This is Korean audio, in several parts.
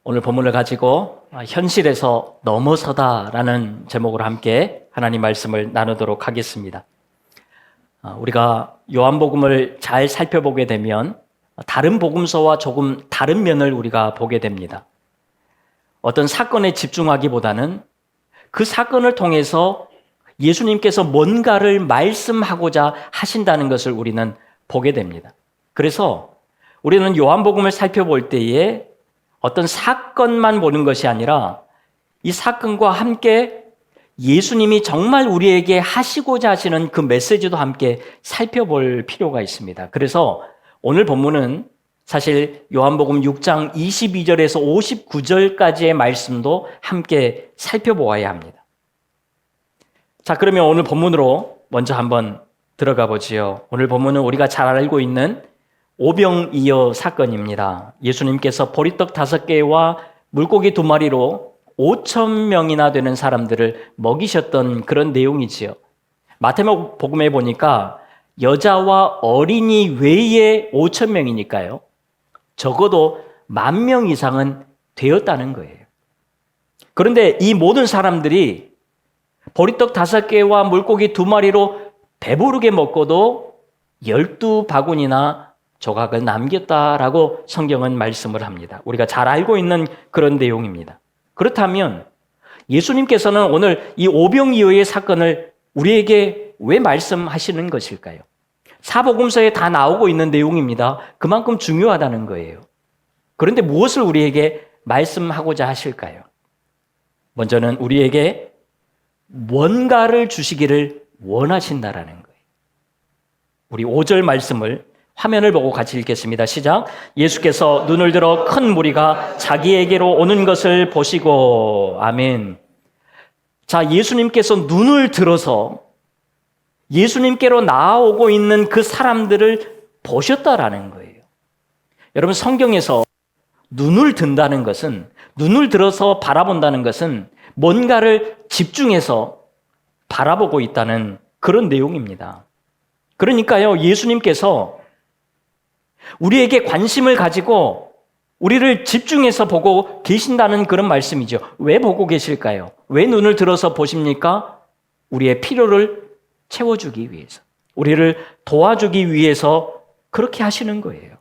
오늘 본문을 가지고 현실에서 넘어서다라는 제목으로 함께 하나님 말씀을 나누도록 하겠습니다. 우리가 요한복음을 잘 살펴보게 되면 다른 복음서와 조금 다른 면을 우리가 보게 됩니다. 어떤 사건에 집중하기보다는 그 사건을 통해서 예수님께서 뭔가를 말씀하고자 하신다는 것을 우리는 보게 됩니다. 그래서 우리는 요한복음을 살펴볼 때에 어떤 사건만 보는 것이 아니라 이 사건과 함께 예수님이 정말 우리에게 하시고자 하시는 그 메시지도 함께 살펴볼 필요가 있습니다. 그래서 오늘 본문은 사실 요한복음 6장 22절에서 59절까지의 말씀도 함께 살펴보아야 합니다. 자, 그러면 오늘 본문으로 먼저 한번 들어가 보지요. 오늘 본문은 우리가 잘 알고 있는 오병이어 사건입니다. 예수님께서 보리떡 5개와 물고기 2마리로 5,000명이나 되는 사람들을 먹이셨던 그런 내용이지요. 마태복음에 보니까 여자와 어린이 외에 5,000명이니까요. 적어도 10,000명 이상은 되었다는 거예요. 그런데 이 모든 사람들이 보리떡 5개와 물고기 2마리로 배부르게 먹고도 12바구니나 조각을 남겼다라고 성경은 말씀을 합니다. 우리가 잘 알고 있는 그런 내용입니다. 그렇다면 예수님께서는 오늘 이 오병이어의 사건을 우리에게 왜 말씀하시는 것일까요? 사복음서에 다 나오고 있는 내용입니다. 그만큼 중요하다는 거예요. 그런데 무엇을 우리에게 말씀하고자 하실까요? 먼저는 우리에게 뭔가를 주시기를 원하신다라는 거예요. 우리 5절 말씀을 화면을 보고 같이 읽겠습니다. 시작. 예수께서 눈을 들어 큰 무리가 자기에게로 오는 것을 보시고. 아멘. 자, 예수님께서 눈을 들어서 예수님께로 나아오고 있는 그 사람들을 보셨다라는 거예요. 여러분, 성경에서 눈을 든다는 것은, 눈을 들어서 바라본다는 것은 뭔가를 집중해서 바라보고 있다는 그런 내용입니다. 그러니까요, 예수님께서 우리에게 관심을 가지고 우리를 집중해서 보고 계신다는 그런 말씀이죠. 왜 보고 계실까요? 왜 눈을 들어서 보십니까? 우리의 필요를 채워주기 위해서, 우리를 도와주기 위해서 그렇게 하시는 거예요.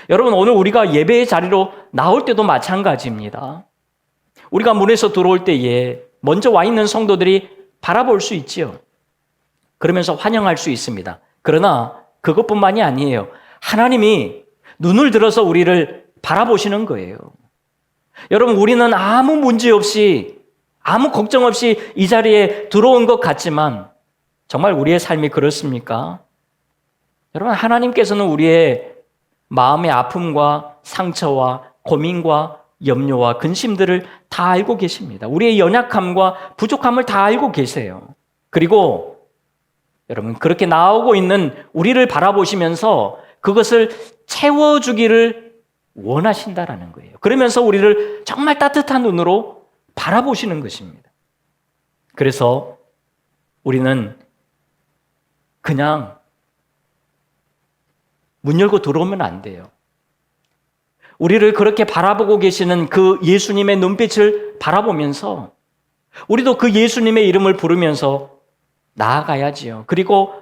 여러분, 오늘 우리가 예배의 자리로 나올 때도 마찬가지입니다. 우리가 문에서 들어올 때에 먼저 와 있는 성도들이 바라볼 수 있지요. 그러면서 환영할 수 있습니다. 그러나 그것뿐만이 아니에요. 하나님이 눈을 들어서 우리를 바라보시는 거예요. 여러분, 우리는 아무 문제 없이, 아무 걱정 없이 이 자리에 들어온 것 같지만 정말 우리의 삶이 그렇습니까? 여러분, 하나님께서는 우리의 마음의 아픔과 상처와 고민과 염려와 근심들을 다 알고 계십니다. 우리의 연약함과 부족함을 다 알고 계세요. 그리고 여러분, 그렇게 나오고 있는 우리를 바라보시면서 그것을 채워주기를 원하신다라는 거예요. 그러면서 우리를 정말 따뜻한 눈으로 바라보시는 것입니다. 그래서 우리는 그냥 문 열고 들어오면 안 돼요. 우리를 그렇게 바라보고 계시는 그 예수님의 눈빛을 바라보면서 우리도 그 예수님의 이름을 부르면서 나아가야지요. 그리고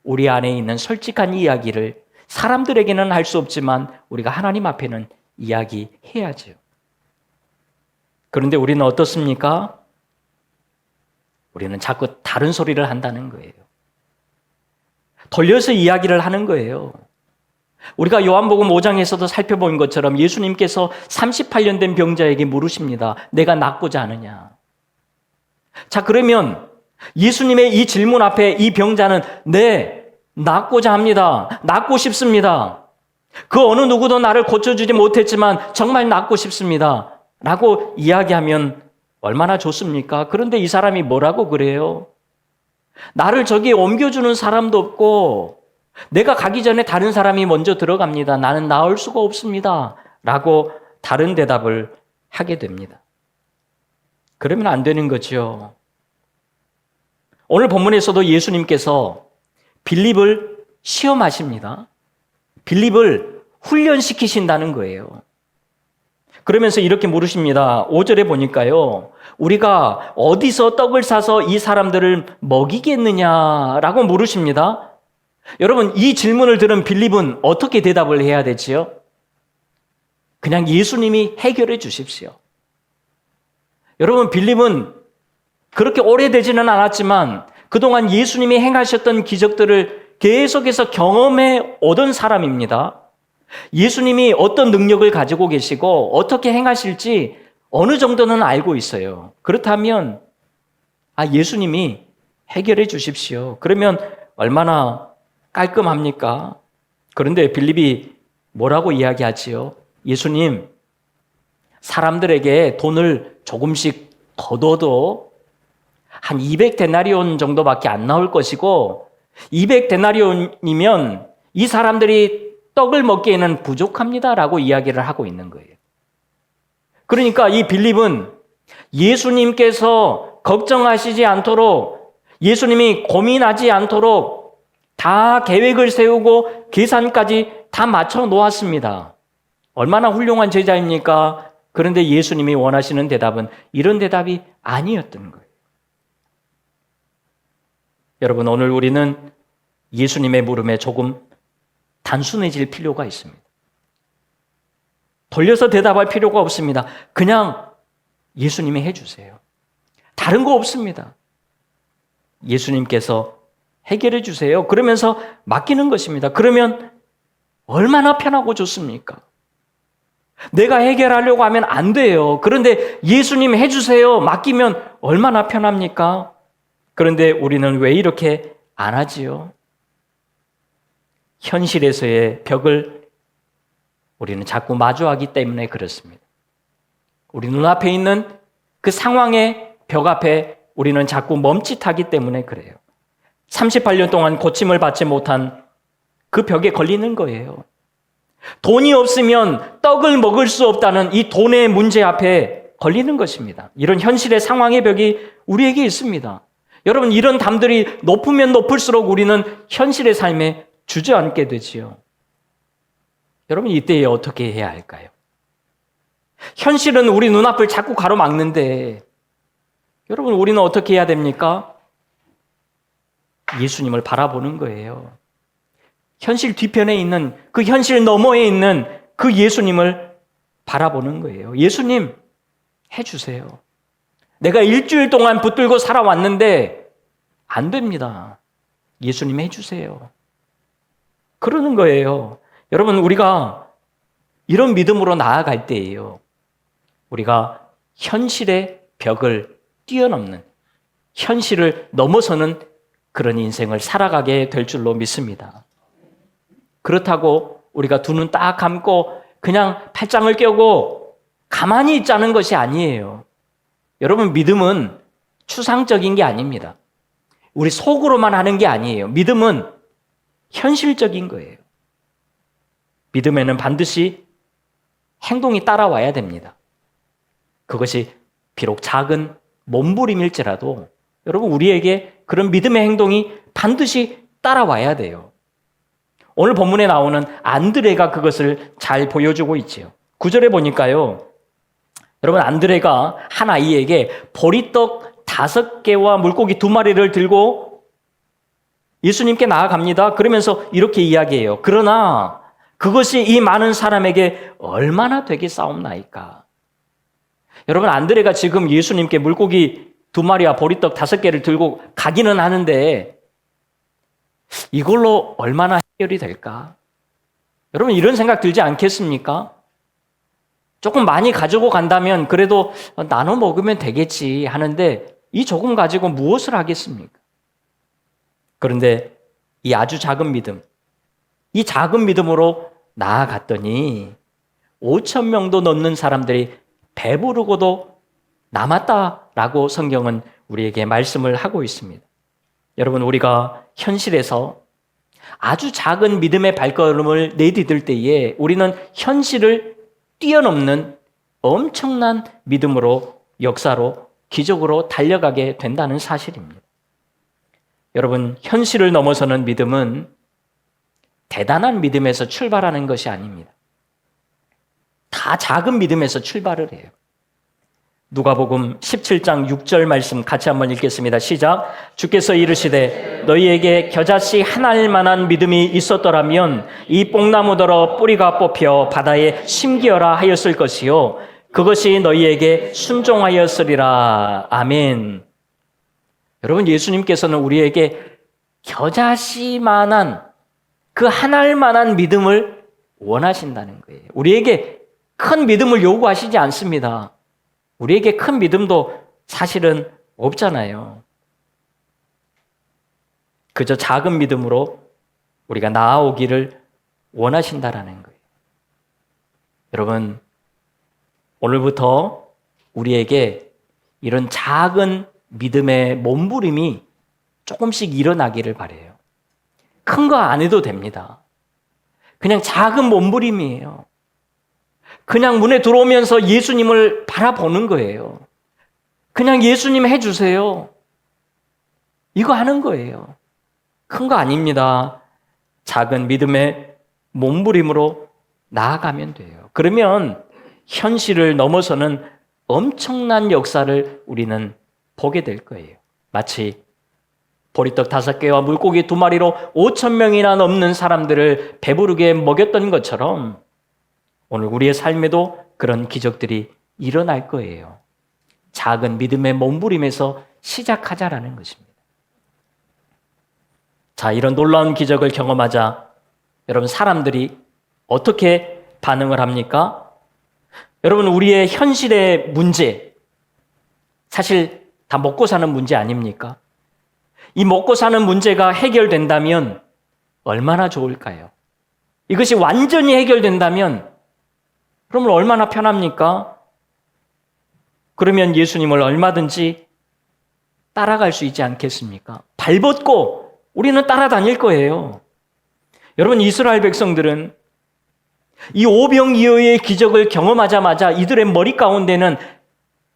우리 안에 있는 솔직한 이야기를 사람들에게는 할 수 없지만 우리가 하나님 앞에는 이야기해야죠. 그런데 우리는 어떻습니까? 우리는 자꾸 다른 소리를 한다는 거예요. 돌려서 이야기를 하는 거예요. 우리가 요한복음 5장에서도 살펴본 것처럼 예수님께서 38년 된 병자에게 물으십니다. 내가 낫고자 하느냐? 자, 그러면 예수님의 이 질문 앞에 이 병자는 네, 낫고자 합니다. 낫고 싶습니다. 그 어느 누구도 나를 고쳐주지 못했지만 정말 낫고 싶습니다. 라고 이야기하면 얼마나 좋습니까? 그런데 이 사람이 뭐라고 그래요? 나를 저기에 옮겨주는 사람도 없고 내가 가기 전에 다른 사람이 먼저 들어갑니다. 나는 나올 수가 없습니다. 라고 다른 대답을 하게 됩니다. 그러면 안 되는 거죠. 오늘 본문에서도 예수님께서 빌립을 시험하십니다. 빌립을 훈련시키신다는 거예요. 그러면서 이렇게 물으십니다. 5절에 보니까요. 우리가 어디서 떡을 사서 이 사람들을 먹이겠느냐라고 물으십니다. 여러분, 이 질문을 들은 빌립은 어떻게 대답을 해야 되지요? 그냥 예수님이 해결해 주십시오. 여러분, 빌립은 그렇게 오래되지는 않았지만 그동안 예수님이 행하셨던 기적들을 계속해서 경험해 오던 사람입니다. 예수님이 어떤 능력을 가지고 계시고 어떻게 행하실지 어느 정도는 알고 있어요. 그렇다면 예수님이 해결해 주십시오. 그러면 얼마나 깔끔합니까? 그런데 빌립이 뭐라고 이야기하지요? 예수님, 사람들에게 돈을 조금씩 더 둬도 한 200데나리온 정도밖에 안 나올 것이고 200데나리온이면 이 사람들이 떡을 먹기에는 부족합니다라고 이야기를 하고 있는 거예요. 그러니까 이 빌립은 예수님께서 걱정하시지 않도록, 예수님이 고민하지 않도록 다 계획을 세우고 계산까지 다 맞춰 놓았습니다. 얼마나 훌륭한 제자입니까? 그런데 예수님이 원하시는 대답은 이런 대답이 아니었던 거예요. 여러분, 오늘 우리는 예수님의 물음에 조금 단순해질 필요가 있습니다. 돌려서 대답할 필요가 없습니다. 그냥 예수님이 해주세요. 다른 거 없습니다. 예수님께서 해결해 주세요. 그러면서 맡기는 것입니다. 그러면 얼마나 편하고 좋습니까? 내가 해결하려고 하면 안 돼요. 그런데 예수님 해주세요. 맡기면 얼마나 편합니까? 그런데 우리는 왜 이렇게 안 하지요? 현실에서의 벽을 우리는 자꾸 마주하기 때문에 그렇습니다. 우리 눈앞에 있는 그 상황의 벽 앞에 우리는 자꾸 멈칫하기 때문에 그래요. 38년 동안 고침을 받지 못한 그 벽에 걸리는 거예요. 돈이 없으면 떡을 먹을 수 없다는 이 돈의 문제 앞에 걸리는 것입니다. 이런 현실의 상황의 벽이 우리에게 있습니다. 여러분, 이런 담들이 높으면 높을수록 우리는 현실의 삶에 주저앉게 되지요. 여러분, 이때에 어떻게 해야 할까요? 현실은 우리 눈앞을 자꾸 가로막는데 여러분, 우리는 어떻게 해야 됩니까? 예수님을 바라보는 거예요. 현실 뒤편에 있는 그 현실 너머에 있는 그 예수님을 바라보는 거예요. 예수님, 해주세요. 내가 일주일 동안 붙들고 살아왔는데 안 됩니다. 예수님 해주세요. 그러는 거예요. 여러분, 우리가 이런 믿음으로 나아갈 때예요. 우리가 현실의 벽을 뛰어넘는, 현실을 넘어서는 그런 인생을 살아가게 될 줄로 믿습니다. 그렇다고 우리가 두 눈 딱 감고 그냥 팔짱을 껴고 가만히 있자는 것이 아니에요. 여러분, 믿음은 추상적인 게 아닙니다. 우리 속으로만 하는 게 아니에요. 믿음은 현실적인 거예요. 믿음에는 반드시 행동이 따라와야 됩니다. 그것이 비록 작은 몸부림일지라도 여러분, 우리에게 그런 믿음의 행동이 반드시 따라와야 돼요. 오늘 본문에 나오는 안드레가 그것을 잘 보여주고 있지요. 9절에 보니까요, 여러분, 안드레가 한 아이에게 보리떡 5개와 물고기 2마리를 들고 예수님께 나아갑니다. 그러면서 이렇게 이야기해요. 그러나 그것이 이 많은 사람에게 얼마나 되겠사옵나이까. 여러분, 안드레가 지금 예수님께 물고기 2마리와 보리떡 5개를 들고 가기는 하는데 이걸로 얼마나 해결이 될까? 여러분, 이런 생각 들지 않겠습니까? 조금 많이 가지고 간다면 그래도 나눠 먹으면 되겠지 하는데 이 조금 가지고 무엇을 하겠습니까? 그런데 이 아주 작은 믿음, 이 작은 믿음으로 나아갔더니 5,000명도 넘는 사람들이 배부르고도 남았다라고 성경은 우리에게 말씀을 하고 있습니다. 여러분, 우리가 현실에서 아주 작은 믿음의 발걸음을 내디딜 때에 우리는 현실을 뛰어넘는 엄청난 믿음으로, 역사로, 기적으로 달려가게 된다는 사실입니다. 여러분, 현실을 넘어서는 믿음은 대단한 믿음에서 출발하는 것이 아닙니다. 다 작은 믿음에서 출발을 해요. 누가복음 17장 6절 말씀 같이 한번 읽겠습니다. 시작. 주께서 이르시되 너희에게 겨자씨 한 알만한 믿음이 있었더라면 이 뽕나무더러 뿌리가 뽑혀 바다에 심기어라 하였을 것이요 그것이 너희에게 순종하였으리라. 아멘. 여러분, 예수님께서는 우리에게 겨자씨만한 그 한 알만한 믿음을 원하신다는 거예요. 우리에게 큰 믿음을 요구하시지 않습니다. 우리에게 큰 믿음도 사실은 없잖아요. 그저 작은 믿음으로 우리가 나아오기를 원하신다라는 거예요. 여러분, 오늘부터 우리에게 이런 작은 믿음의 몸부림이 조금씩 일어나기를 바라요. 큰 거 안 해도 됩니다. 그냥 작은 몸부림이에요. 그냥 문에 들어오면서 예수님을 바라보는 거예요. 그냥 예수님 해주세요. 이거 하는 거예요. 큰 거 아닙니다. 작은 믿음의 몸부림으로 나아가면 돼요. 그러면 현실을 넘어서는 엄청난 역사를 우리는 보게 될 거예요. 마치 보리떡 5개와 물고기 2마리로 5,000명이나 넘는 사람들을 배부르게 먹였던 것처럼 오늘 우리의 삶에도 그런 기적들이 일어날 거예요. 작은 믿음의 몸부림에서 시작하자라는 것입니다. 자, 이런 놀라운 기적을 경험하자 여러분, 사람들이 어떻게 반응을 합니까? 여러분, 우리의 현실의 문제, 사실 다 먹고 사는 문제 아닙니까? 이 먹고 사는 문제가 해결된다면 얼마나 좋을까요? 이것이 완전히 해결된다면 그러면 얼마나 편합니까? 그러면 예수님을 얼마든지 따라갈 수 있지 않겠습니까? 발벗고 우리는 따라다닐 거예요. 여러분, 이스라엘 백성들은 이 오병이어의 기적을 경험하자마자 이들의 머리 가운데는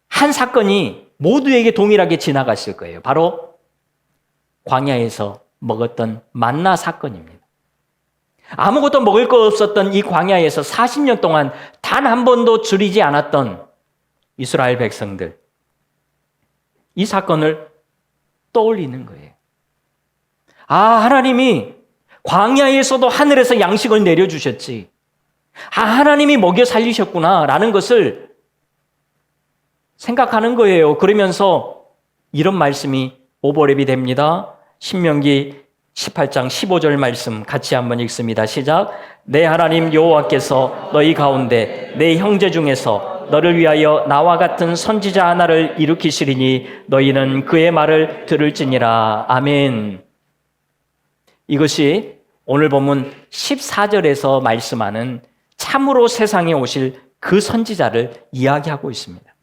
한 사건이 모두에게 동일하게 지나갔을 거예요. 바로 광야에서 먹었던 만나 사건입니다. 아무것도 먹을 거 없었던 이 광야에서 40년 동안 단 한 번도 줄이지 않았던 이스라엘 백성들, 이 사건을 떠올리는 거예요. 아, 하나님이 광야에서도 하늘에서 양식을 내려주셨지. 아, 하나님이 먹여 살리셨구나 라는 것을 생각하는 거예요. 그러면서 이런 말씀이 오버랩이 됩니다. 신명기 18장 15절 말씀 같이 한번 읽습니다. 시작. 내 하나님 여호와께서 너희 가운데 내 형제 중에서 너를 위하여 나와 같은 선지자 하나를 일으키시리니 너희는 그의 말을 들을지니라. 아멘. 이것이 오늘 본문 14절에서 말씀하는 참으로 세상에 오실 그 선지자를 이야기하고 있습니다.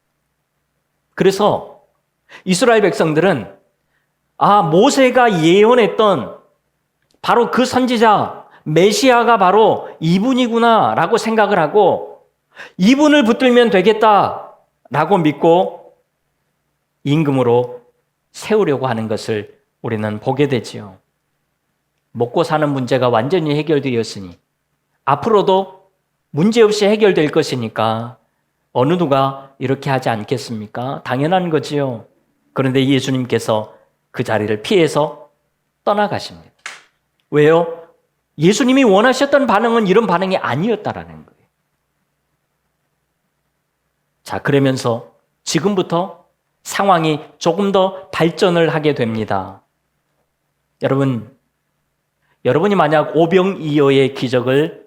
그래서 이스라엘 백성들은 모세가 예언했던 바로 그 선지자 메시아가 바로 이분이구나 라고 생각을 하고 이분을 붙들면 되겠다 라고 믿고 임금으로 세우려고 하는 것을 우리는 보게 되지요. 먹고 사는 문제가 완전히 해결되었으니 앞으로도 문제없이 해결될 것이니까 어느 누가 이렇게 하지 않겠습니까? 당연한 거지요. 그런데 예수님께서 그 자리를 피해서 떠나가십니다. 왜요? 예수님이 원하셨던 반응은 이런 반응이 아니었다라는 거예요. 자, 그러면서 지금부터 상황이 조금 더 발전을 하게 됩니다. 여러분이 만약 오병이어의 기적을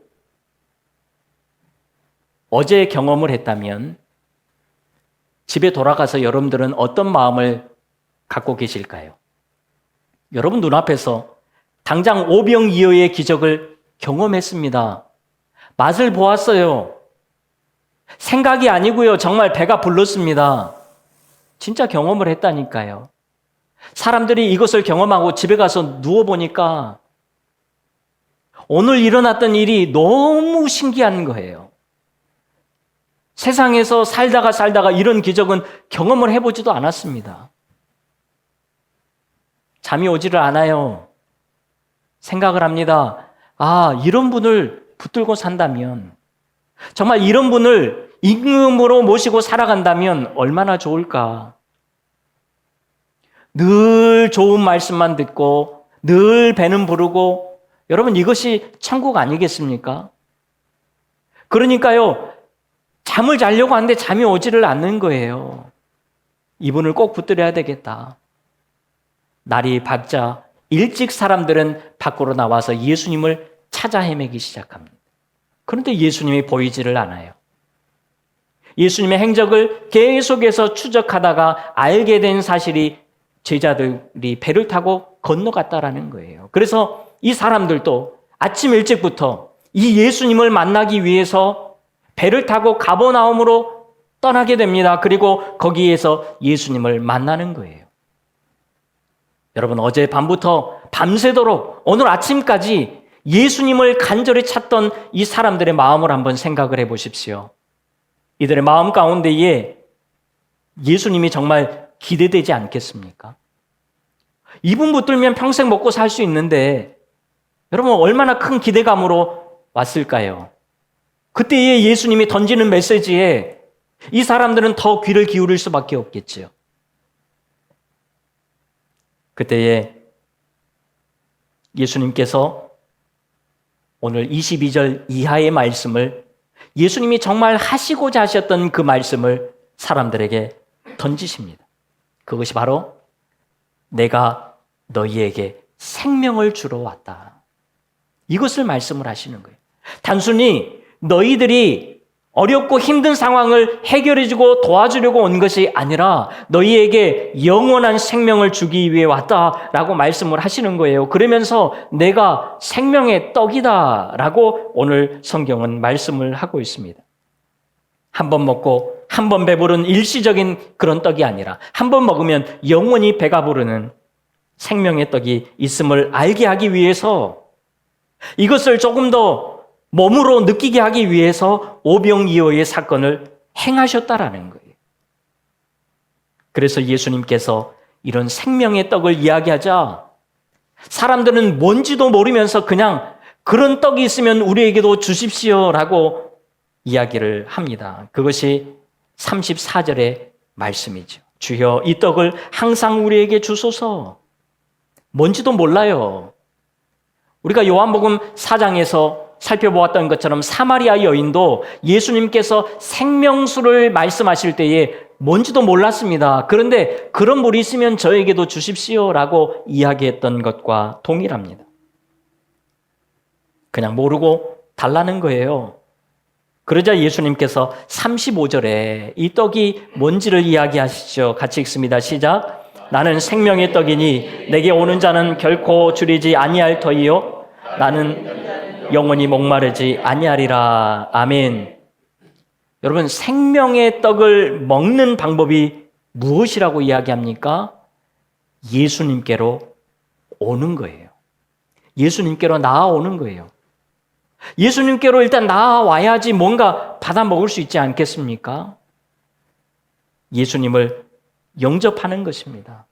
어제 경험을 했다면 집에 돌아가서 여러분들은 어떤 마음을 갖고 계실까요? 여러분 눈앞에서 당장 오병이어의 기적을 경험했습니다. 맛을 보았어요. 생각이 아니고요. 정말 배가 불렀습니다. 진짜 경험을 했다니까요. 사람들이 이것을 경험하고 집에 가서 누워보니까 오늘 일어났던 일이 너무 신기한 거예요. 세상에서 살다가 이런 기적은 경험을 해보지도 않았습니다. 잠이 오지를 않아요. 생각을 합니다. 이런 분을 붙들고 산다면 정말 이런 분을 임금으로 모시고 살아간다면 얼마나 좋을까? 늘 좋은 말씀만 듣고 늘 배는 부르고, 여러분 이것이 천국 아니겠습니까? 그러니까요, 잠을 자려고 하는데 잠이 오지를 않는 거예요. 이분을 꼭 붙들어야 되겠다. 날이 밝자 일찍 사람들은 밖으로 나와서 예수님을 찾아 헤매기 시작합니다. 그런데 예수님이 보이지를 않아요. 예수님의 행적을 계속해서 추적하다가 알게 된 사실이 제자들이 배를 타고 건너갔다라는 거예요. 그래서 이 사람들도 아침 일찍부터 이 예수님을 만나기 위해서 배를 타고 가버나움으로 떠나게 됩니다. 그리고 거기에서 예수님을 만나는 거예요. 여러분, 어제 밤부터 밤새도록 오늘 아침까지 예수님을 간절히 찾던 이 사람들의 마음을 한번 생각을 해보십시오. 이들의 마음 가운데에 예수님이 정말 기대되지 않겠습니까? 이분 붙들면 평생 먹고 살 수 있는데 여러분 얼마나 큰 기대감으로 왔을까요? 그때에 예수님이 던지는 메시지에 이 사람들은 더 귀를 기울일 수밖에 없겠지요. 그때에 예수님께서 오늘 22절 이하의 말씀을, 예수님이 정말 하시고자 하셨던 그 말씀을 사람들에게 던지십니다. 그것이 바로 내가 너희에게 생명을 주러 왔다. 이것을 말씀을 하시는 거예요. 단순히 너희들이 어렵고 힘든 상황을 해결해주고 도와주려고 온 것이 아니라 너희에게 영원한 생명을 주기 위해 왔다라고 말씀을 하시는 거예요. 그러면서 내가 생명의 떡이다라고 오늘 성경은 말씀을 하고 있습니다. 한 번 먹고 한 번 배부른 일시적인 그런 떡이 아니라 한 번 먹으면 영원히 배가 부르는 생명의 떡이 있음을 알게 하기 위해서, 이것을 조금 더 몸으로 느끼게 하기 위해서 오병이어의 사건을 행하셨다라는 거예요. 그래서 예수님께서 이런 생명의 떡을 이야기하자 사람들은 뭔지도 모르면서 그냥 그런 떡이 있으면 우리에게도 주십시오라고 이야기를 합니다. 그것이 34절의 말씀이죠. 주여 이 떡을 항상 우리에게 주소서. 뭔지도 몰라요. 우리가 요한복음 4장에서 살펴보았던 것처럼 사마리아 여인도 예수님께서 생명수를 말씀하실 때에 뭔지도 몰랐습니다. 그런데 그런 물이 있으면 저에게도 주십시오라고 이야기했던 것과 동일합니다. 그냥 모르고 달라는 거예요. 그러자 예수님께서 35절에 이 떡이 뭔지를 이야기하시죠. 같이 읽습니다. 시작. 나는 생명의 떡이니 내게 오는 자는 결코 줄이지 아니할 터이요 나는 영원히 목마르지 아니하리라. 아멘. 여러분, 생명의 떡을 먹는 방법이 무엇이라고 이야기합니까? 예수님께로 오는 거예요. 예수님께로 나아오는 거예요. 예수님께로 일단 나아와야지 뭔가 받아 먹을 수 있지 않겠습니까? 예수님을 영접하는 것입니다.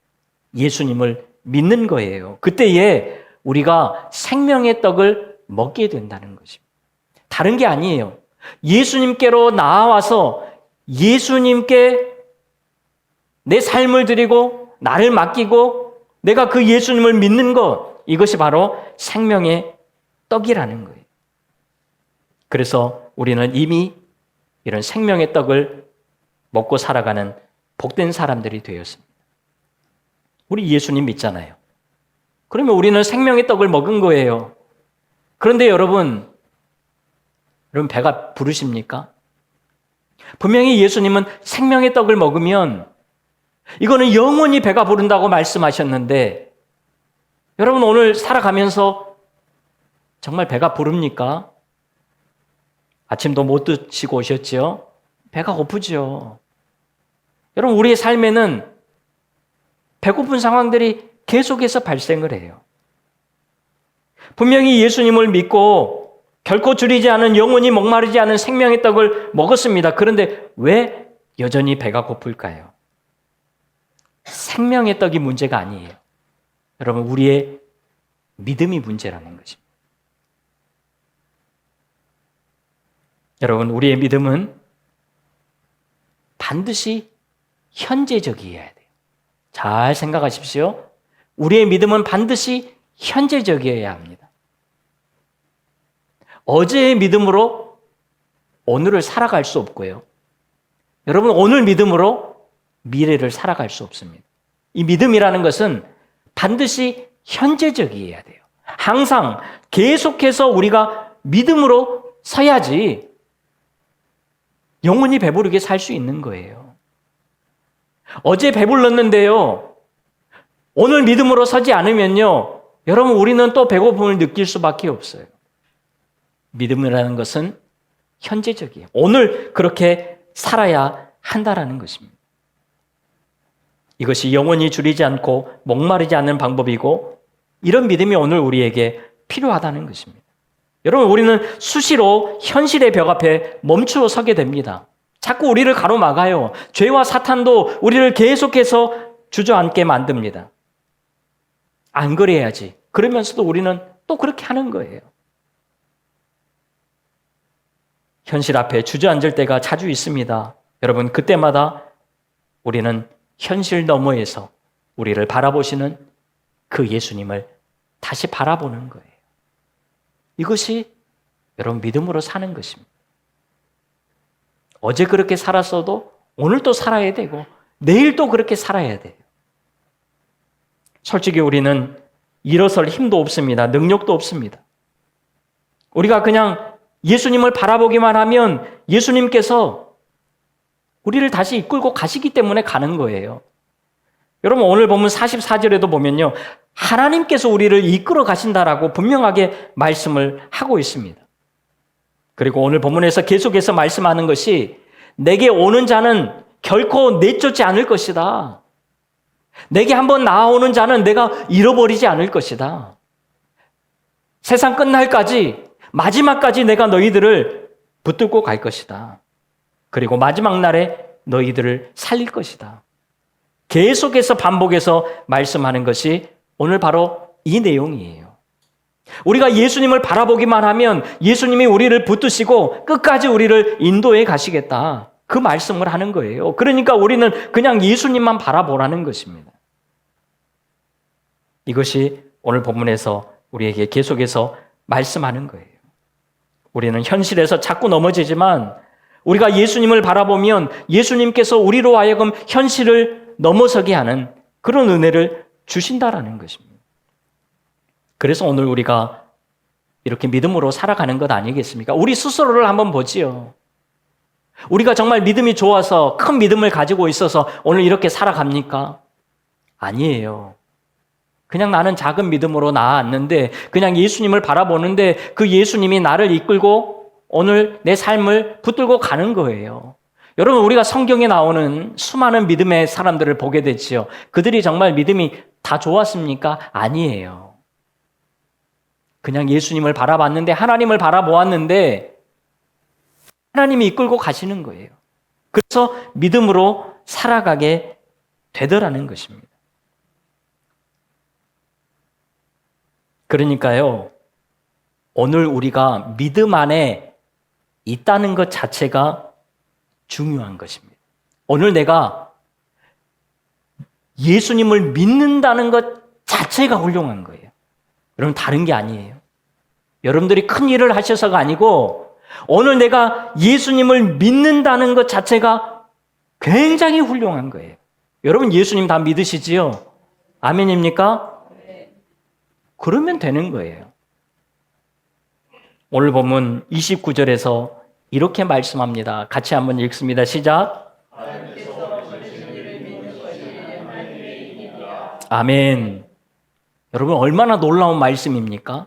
예수님을 믿는 거예요. 그때에 우리가 생명의 떡을 먹게 된다는 것입니다. 다른 게 아니에요. 예수님께로 나아와서 예수님께 내 삶을 드리고 나를 맡기고 내가 그 예수님을 믿는 것, 이것이 바로 생명의 떡이라는 거예요. 그래서 우리는 이미 이런 생명의 떡을 먹고 살아가는 복된 사람들이 되었습니다. 우리 예수님 믿잖아요. 그러면 우리는 생명의 떡을 먹은 거예요. 그런데 여러분 배가 부르십니까? 분명히 예수님은 생명의 떡을 먹으면 이거는 영원히 배가 부른다고 말씀하셨는데, 여러분 오늘 살아가면서 정말 배가 부릅니까? 아침도 못 드시고 오셨죠? 배가 고프죠. 여러분 우리의 삶에는 배고픈 상황들이 계속해서 발생을 해요. 분명히 예수님을 믿고 결코 줄이지 않은 영원히 목마르지 않은 생명의 떡을 먹었습니다. 그런데 왜 여전히 배가 고플까요? 생명의 떡이 문제가 아니에요. 여러분 우리의 믿음이 문제라는 것입니다. 여러분, 우리의 믿음은 반드시 현재적이어야 돼요. 잘 생각하십시오. 우리의 믿음은 반드시 현재적이어야 합니다. 어제의 믿음으로 오늘을 살아갈 수 없고요. 여러분, 오늘 믿음으로 미래를 살아갈 수 없습니다. 이 믿음이라는 것은 반드시 현재적이어야 돼요. 항상 계속해서 우리가 믿음으로 서야지 영원히 배부르게 살 수 있는 거예요. 어제 배불렀는데요, 오늘 믿음으로 서지 않으면요, 여러분, 우리는 또 배고픔을 느낄 수밖에 없어요. 믿음이라는 것은 현재적이에요. 오늘 그렇게 살아야 한다라는 것입니다. 이것이 영원히 줄이지 않고 목마르지 않는 방법이고, 이런 믿음이 오늘 우리에게 필요하다는 것입니다. 여러분, 우리는 수시로 현실의 벽 앞에 멈추어 서게 됩니다. 자꾸 우리를 가로막아요. 죄와 사탄도 우리를 계속해서 주저앉게 만듭니다. 안 그래야지. 그러면서도 우리는 또 그렇게 하는 거예요. 현실 앞에 주저앉을 때가 자주 있습니다. 여러분, 그때마다 우리는 현실 너머에서 우리를 바라보시는 그 예수님을 다시 바라보는 거예요. 이것이 여러분 믿음으로 사는 것입니다. 어제 그렇게 살았어도 오늘 또 살아야 되고 내일 또 그렇게 살아야 돼요. 솔직히 우리는 일어설 힘도 없습니다. 능력도 없습니다. 우리가 그냥 예수님을 바라보기만 하면 예수님께서 우리를 다시 이끌고 가시기 때문에 가는 거예요. 여러분, 오늘 보면 44절에도 보면요, 하나님께서 우리를 이끌어 가신다라고 분명하게 말씀을 하고 있습니다. 그리고 오늘 본문에서 계속해서 말씀하는 것이, 내게 오는 자는 결코 내쫓지 않을 것이다. 내게 한번 나아오는 자는 내가 잃어버리지 않을 것이다. 세상 끝날까지, 마지막까지 내가 너희들을 붙들고 갈 것이다. 그리고 마지막 날에 너희들을 살릴 것이다. 계속해서 반복해서 말씀하는 것이 오늘 바로 이 내용이에요. 우리가 예수님을 바라보기만 하면 예수님이 우리를 붙드시고 끝까지 우리를 인도해 가시겠다. 그 말씀을 하는 거예요. 그러니까 우리는 그냥 예수님만 바라보라는 것입니다. 이것이 오늘 본문에서 우리에게 계속해서 말씀하는 거예요. 우리는 현실에서 자꾸 넘어지지만 우리가 예수님을 바라보면 예수님께서 우리로 하여금 현실을 넘어서게 하는 그런 은혜를 주신다라는 것입니다. 그래서 오늘 우리가 이렇게 믿음으로 살아가는 것 아니겠습니까? 우리 스스로를 한번 보지요. 우리가 정말 믿음이 좋아서 큰 믿음을 가지고 있어서 오늘 이렇게 살아갑니까? 아니에요. 그냥 나는 작은 믿음으로 나아왔는데 그냥 예수님을 바라보는데 그 예수님이 나를 이끌고 오늘 내 삶을 붙들고 가는 거예요. 여러분, 우리가 성경에 나오는 수많은 믿음의 사람들을 보게 되지요. 그들이 정말 믿음이 다 좋았습니까? 아니에요. 그냥 예수님을 바라봤는데, 하나님을 바라보았는데 하나님이 이끌고 가시는 거예요. 그래서 믿음으로 살아가게 되더라는 것입니다. 그러니까요, 오늘 우리가 믿음 안에 있다는 것 자체가 중요한 것입니다. 오늘 내가 예수님을 믿는다는 것 자체가 훌륭한 거예요. 여러분, 다른 게 아니에요. 여러분들이 큰 일을 하셔서가 아니고 오늘 내가 예수님을 믿는다는 것 자체가 굉장히 훌륭한 거예요. 여러분, 예수님 다 믿으시지요? 아멘입니까? 그러면 되는 거예요. 오늘 본문 29절에서 이렇게 말씀합니다. 같이 한번 읽습니다. 시작. 아멘. 여러분, 얼마나 놀라운 말씀입니까?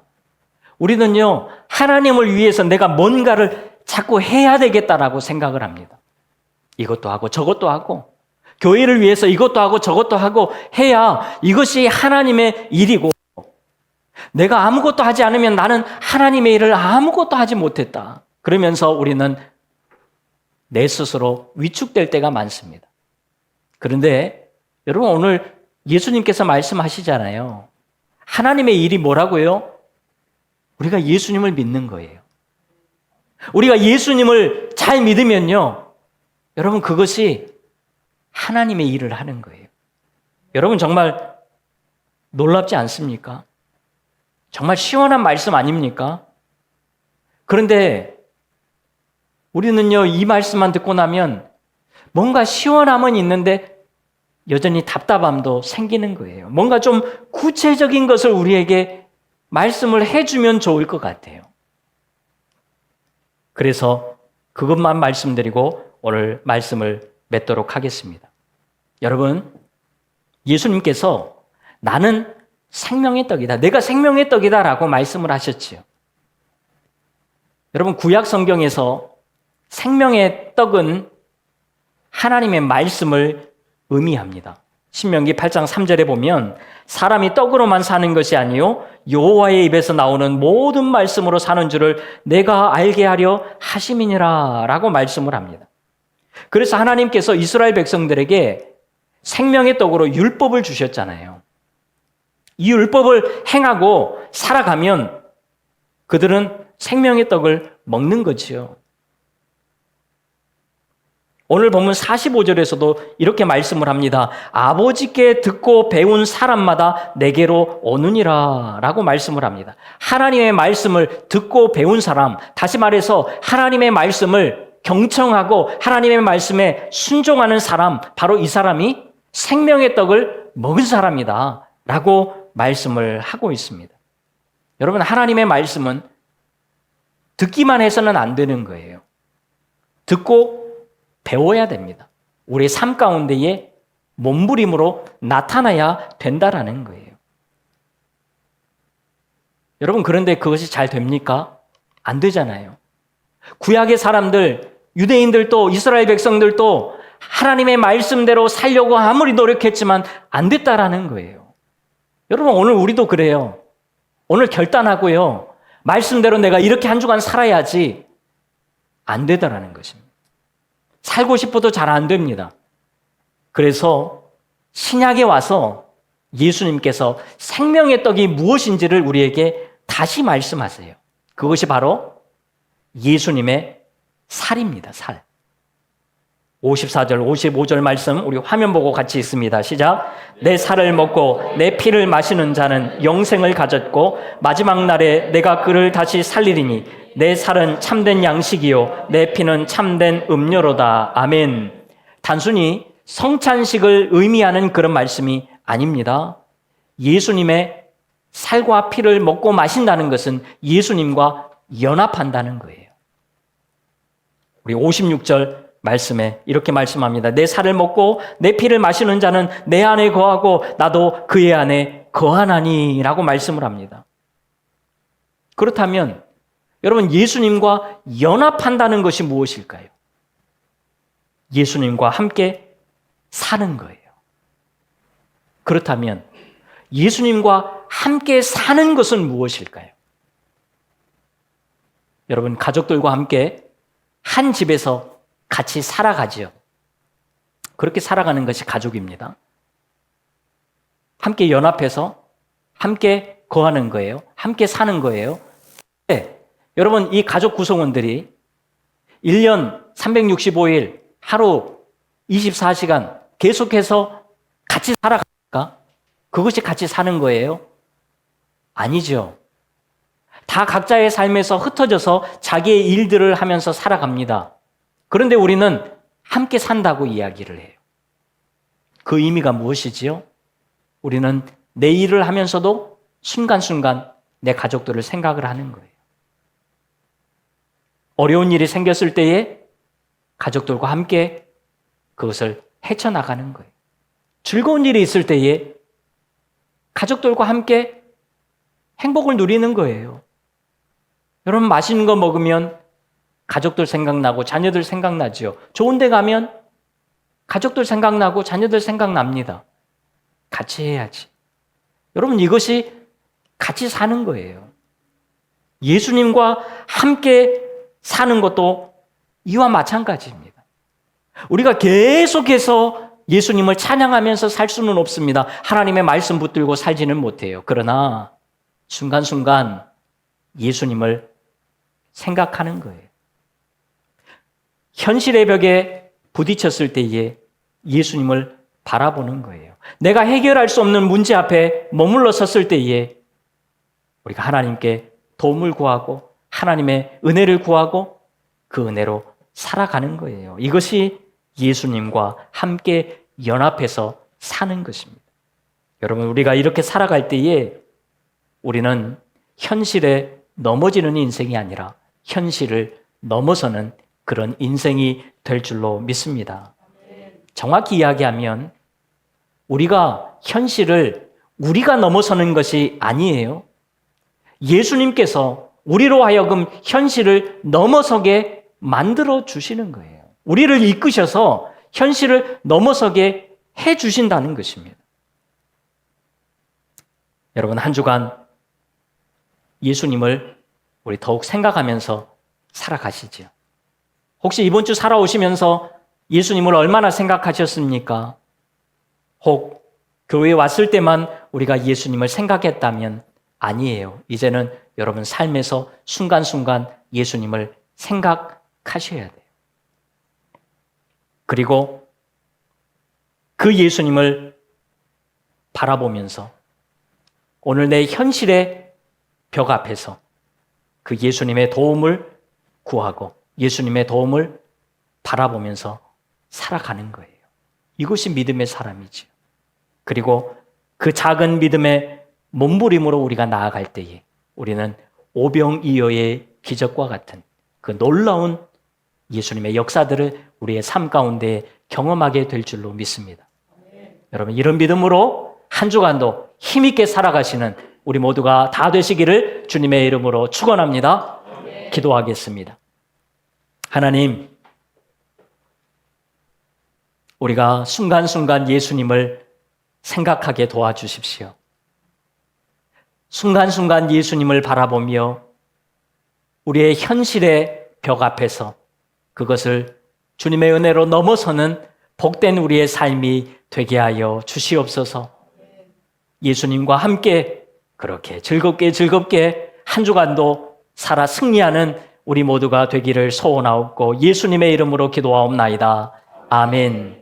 우리는요, 하나님을 위해서 내가 뭔가를 자꾸 해야 되겠다라고 생각을 합니다. 이것도 하고 저것도 하고 교회를 위해서 이것도 하고 저것도 하고 해야 이것이 하나님의 일이고, 내가 아무것도 하지 않으면 나는 하나님의 일을 아무것도 하지 못했다. 그러면서 우리는 내 스스로 위축될 때가 많습니다. 그런데 여러분, 오늘 예수님께서 말씀하시잖아요. 하나님의 일이 뭐라고요? 우리가 예수님을 믿는 거예요. 우리가 예수님을 잘 믿으면요, 여러분 그것이 하나님의 일을 하는 거예요. 여러분 정말 놀랍지 않습니까? 정말 시원한 말씀 아닙니까? 그런데 우리는요, 이 말씀만 듣고 나면 뭔가 시원함은 있는데 여전히 답답함도 생기는 거예요. 뭔가 좀 구체적인 것을 우리에게 말씀을 해주면 좋을 것 같아요. 그래서 그것만 말씀드리고 오늘 말씀을 맺도록 하겠습니다. 여러분, 예수님께서 나는 생명의 떡이다. 내가 생명의 떡이다 라고 말씀을 하셨지요. 여러분, 구약 성경에서 생명의 떡은 하나님의 말씀을 의미합니다. 신명기 8장 3절에 보면 사람이 떡으로만 사는 것이 아니요 여호와의 입에서 나오는 모든 말씀으로 사는 줄을 내가 알게 하려 하심이니라 라고 말씀을 합니다. 그래서 하나님께서 이스라엘 백성들에게 생명의 떡으로 율법을 주셨잖아요. 이 율법을 행하고 살아가면 그들은 생명의 떡을 먹는 거지요. 오늘 보면 45절에서도 이렇게 말씀을 합니다. 아버지께 듣고 배운 사람마다 내게로 오느니라 라고 말씀을 합니다. 하나님의 말씀을 듣고 배운 사람, 다시 말해서 하나님의 말씀을 경청하고 하나님의 말씀에 순종하는 사람, 바로 이 사람이 생명의 떡을 먹은 사람이다 라고 말씀을 하고 있습니다. 여러분, 하나님의 말씀은 듣기만 해서는 안 되는 거예요. 듣고 배워야 됩니다. 우리의 삶 가운데에 몸부림으로 나타나야 된다라는 거예요. 여러분, 그런데 그것이 잘 됩니까? 안 되잖아요. 구약의 사람들, 유대인들도 이스라엘 백성들도 하나님의 말씀대로 살려고 아무리 노력했지만 안 됐다라는 거예요. 여러분, 오늘 우리도 그래요. 오늘 결단하고요, 말씀대로 내가 이렇게 한 주간 살아야지, 안 되더라는 것입니다. 살고 싶어도 잘 안 됩니다. 그래서 신약에 와서 예수님께서 생명의 떡이 무엇인지를 우리에게 다시 말씀하세요. 그것이 바로 예수님의 살입니다. 살. 54절, 55절 말씀 우리 화면 보고 같이 읽습니다. 시작. 내 살을 먹고 내 피를 마시는 자는 영생을 가졌고 마지막 날에 내가 그를 다시 살리리니 내 살은 참된 양식이요 내 피는 참된 음료로다. 아멘. 단순히 성찬식을 의미하는 그런 말씀이 아닙니다. 예수님의 살과 피를 먹고 마신다는 것은 예수님과 연합한다는 거예요. 우리 56절 말씀에 이렇게 말씀합니다. 내 살을 먹고 내 피를 마시는 자는 내 안에 거하고 나도 그의 안에 거하나니 라고 말씀을 합니다. 그렇다면 여러분, 예수님과 연합한다는 것이 무엇일까요? 예수님과 함께 사는 거예요. 그렇다면 예수님과 함께 사는 것은 무엇일까요? 여러분, 가족들과 함께 한 집에서 같이 살아가지요. 그렇게 살아가는 것이 가족입니다. 함께 연합해서 함께 거하는 거예요. 함께 사는 거예요. 네. 여러분, 이 가족 구성원들이 1년 365일 하루 24시간 계속해서 같이 살아갈까? 그것이 같이 사는 거예요? 아니죠. 다 각자의 삶에서 흩어져서 자기의 일들을 하면서 살아갑니다. 그런데 우리는 함께 산다고 이야기를 해요. 그 의미가 무엇이지요? 우리는 내 일을 하면서도 순간순간 내 가족들을 생각을 하는 거예요. 어려운 일이 생겼을 때에 가족들과 함께 그것을 헤쳐나가는 거예요. 즐거운 일이 있을 때에 가족들과 함께 행복을 누리는 거예요. 여러분, 맛있는 거 먹으면 가족들 생각나고 자녀들 생각나죠. 좋은 데 가면 가족들 생각나고 자녀들 생각납니다. 같이 해야지. 여러분, 이것이 같이 사는 거예요. 예수님과 함께 사는 것도 이와 마찬가지입니다. 우리가 계속해서 예수님을 찬양하면서 살 수는 없습니다. 하나님의 말씀 붙들고 살지는 못해요. 그러나 순간순간 예수님을 생각하는 거예요. 현실의 벽에 부딪혔을 때에 예수님을 바라보는 거예요. 내가 해결할 수 없는 문제 앞에 머물러 섰을 때에 우리가 하나님께 도움을 구하고 하나님의 은혜를 구하고 그 은혜로 살아가는 거예요. 이것이 예수님과 함께 연합해서 사는 것입니다. 여러분, 우리가 이렇게 살아갈 때에 우리는 현실에 넘어지는 인생이 아니라 현실을 넘어서는 그런 인생이 될 줄로 믿습니다. 정확히 이야기하면 우리가 현실을 우리가 넘어서는 것이 아니에요. 예수님께서 우리로 하여금 현실을 넘어서게 만들어 주시는 거예요. 우리를 이끄셔서 현실을 넘어서게 해 주신다는 것입니다. 여러분, 한 주간 예수님을 우리 더욱 생각하면서 살아가시죠. 혹시 이번 주 살아오시면서 예수님을 얼마나 생각하셨습니까? 혹 교회에 왔을 때만 우리가 예수님을 생각했다면 아니에요. 이제는 여러분 삶에서 순간순간 예수님을 생각하셔야 돼요. 그리고 그 예수님을 바라보면서 오늘 내 현실의 벽 앞에서 그 예수님의 도움을 구하고 예수님의 도움을 바라보면서 살아가는 거예요. 이것이 믿음의 사람이지요. 그리고 그 작은 믿음의 몸부림으로 우리가 나아갈 때에 우리는 오병이어의 기적과 같은 그 놀라운 예수님의 역사들을 우리의 삶 가운데 경험하게 될 줄로 믿습니다. 여러분, 이런 믿음으로 한 주간도 힘있게 살아가시는 우리 모두가 다 되시기를 주님의 이름으로 축원합니다. 기도하겠습니다. 하나님, 우리가 순간순간 예수님을 생각하게 도와주십시오. 순간순간 예수님을 바라보며 우리의 현실의 벽 앞에서 그것을 주님의 은혜로 넘어서는 복된 우리의 삶이 되게 하여 주시옵소서. 예수님과 함께 그렇게 즐겁게 한 주간도 살아 승리하는 우리 모두가 되기를 소원하옵고 예수님의 이름으로 기도하옵나이다. 아멘.